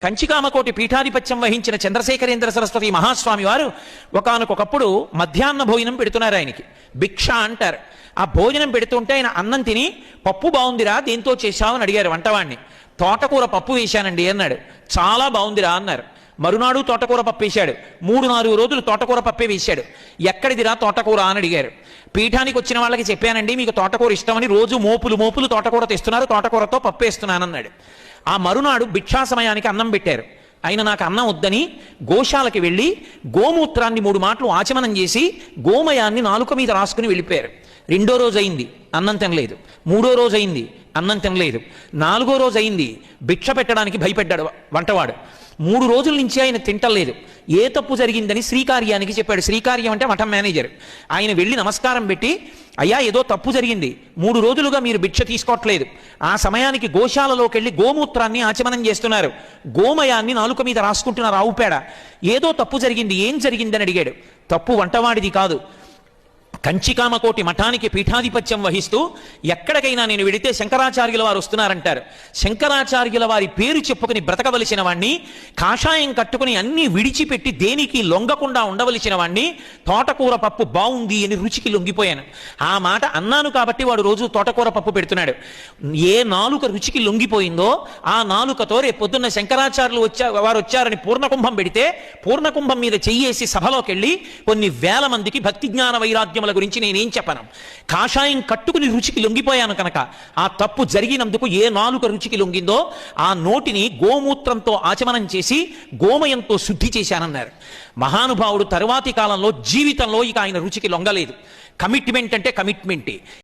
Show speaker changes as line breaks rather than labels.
కంచికామకోటి పీఠాధిపత్యం వహించిన చంద్రశేఖరేంద్ర సరస్వతి మహాస్వామి వారు ఒకానొకప్పుడు మధ్యాహ్న భోజనం పెడుతున్నారు. ఆయనకి భిక్ష అంటారు. ఆ భోజనం పెడుతుంటే ఆయన అన్నం తిని పప్పు బాగుందిరా దేంతో చేశావని అడిగారు వంటవాణ్ణి. తోటకూర పప్పు వేశానండి అన్నాడు. చాలా బాగుందిరా అన్నారు. మరునాడు తోటకూర పప్పు వేశాడు. 3-4 రోజులు తోటకూర పప్పే వేశాడు. ఎక్కడిదిరా తోటకూర అని అడిగారు. పీఠానికి వచ్చిన వాళ్ళకి చెప్పానండి మీకు తోటకూర ఇష్టమని, రోజు మోపులు తోటకూర తెస్తున్నారు, తోటకూరతో పప్పు వేస్తున్నానన్నాడు. ఆ మరునాడు భిక్షా సమయానికి అన్నం పెట్టారు. ఆయన నాకు అన్నం వద్దని గోశాలకి వెళ్ళి గోమూత్రాన్ని 3 మాటలు ఆచమనం చేసి గోమయాన్ని నాలుక మీద రాసుకుని వెళ్ళిపోయారు. 2వ రోజు అయింది, అన్నం తినలేదు. 3వ రోజు అయింది, అన్నం తినలేదు. 4వ రోజు అయింది, భిక్ష పెట్టడానికి భయపడ్డాడు వంటవాడు. 3 రోజుల నుంచి ఆయన తింటలేదు. ఏ తప్పు జరిగిందని శ్రీకార్యానికి చెప్పాడు. శ్రీకార్యం అంటే మఠం మేనేజర్. ఆయన వెళ్ళి నమస్కారం పెట్టి, అయ్యా ఏదో తప్పు జరిగింది, 3 రోజులుగా మీరు భిక్ష తీసుకోవట్లేదు. ఆ సమయానికి గోశాలలోకి వెళ్ళి గోమూత్రాన్ని ఆచమనం చేస్తున్నారు, గోమయాన్ని నాలుక మీద రాసుకుంటున్నారు, ఆవు పేడ. ఏదో తప్పు జరిగింది, ఏం జరిగిందని అడిగాడు. తప్పు వంటవాడిది కాదు, కంచికామకోటి మఠానికి పీఠాధిపత్యం వహిస్తూ ఎక్కడికైనా నేను వెడితే శంకరాచార్యుల వారు వస్తున్నారంటారు. శంకరాచార్యుల వారి పేరు చెప్పుకుని బ్రతకవలసిన వాణ్ణి, కాషాయం కట్టుకుని అన్నీ విడిచిపెట్టి దేనికి లొంగకుండా ఉండవలసిన వాణ్ణి, తోటకూర పప్పు బాగుంది అని రుచికి లొంగిపోయాను. ఆ మాట అన్నాను కాబట్టి వాడు రోజు తోటకూర పప్పు పెడుతున్నాడు. ఏ నాలుక రుచికి లొంగిపోయిందో ఆ నాలుకతో రేపు పొద్దున్న శంకరాచార్యులు వారు వచ్చారని పూర్ణకుంభం పెడితే పూర్ణకుంభం మీద చెయ్యేసి సభలోకి వెళ్ళి కొన్ని వేల మందికి భక్తి జ్ఞాన వైరాగ్యముల గురించి నేనేం చెప్పను. కాషాయం కట్టుకుని రుచికి లొంగిపోయాను కనుక ఆ తప్పు జరిగినందుకు ఏ నాలుక రుచికి లొంగిందో ఆ నోటిని గోమూత్రంతో ఆచమనం చేసి గోమయంతో శుద్ధి చేశానన్నారు. మహానుభావుడు తరువాతి కాలంలో జీవితంలో ఇక ఆయన రుచికి లొంగలేదు. కమిట్మెంట్ అంటే కమిట్మెంటే.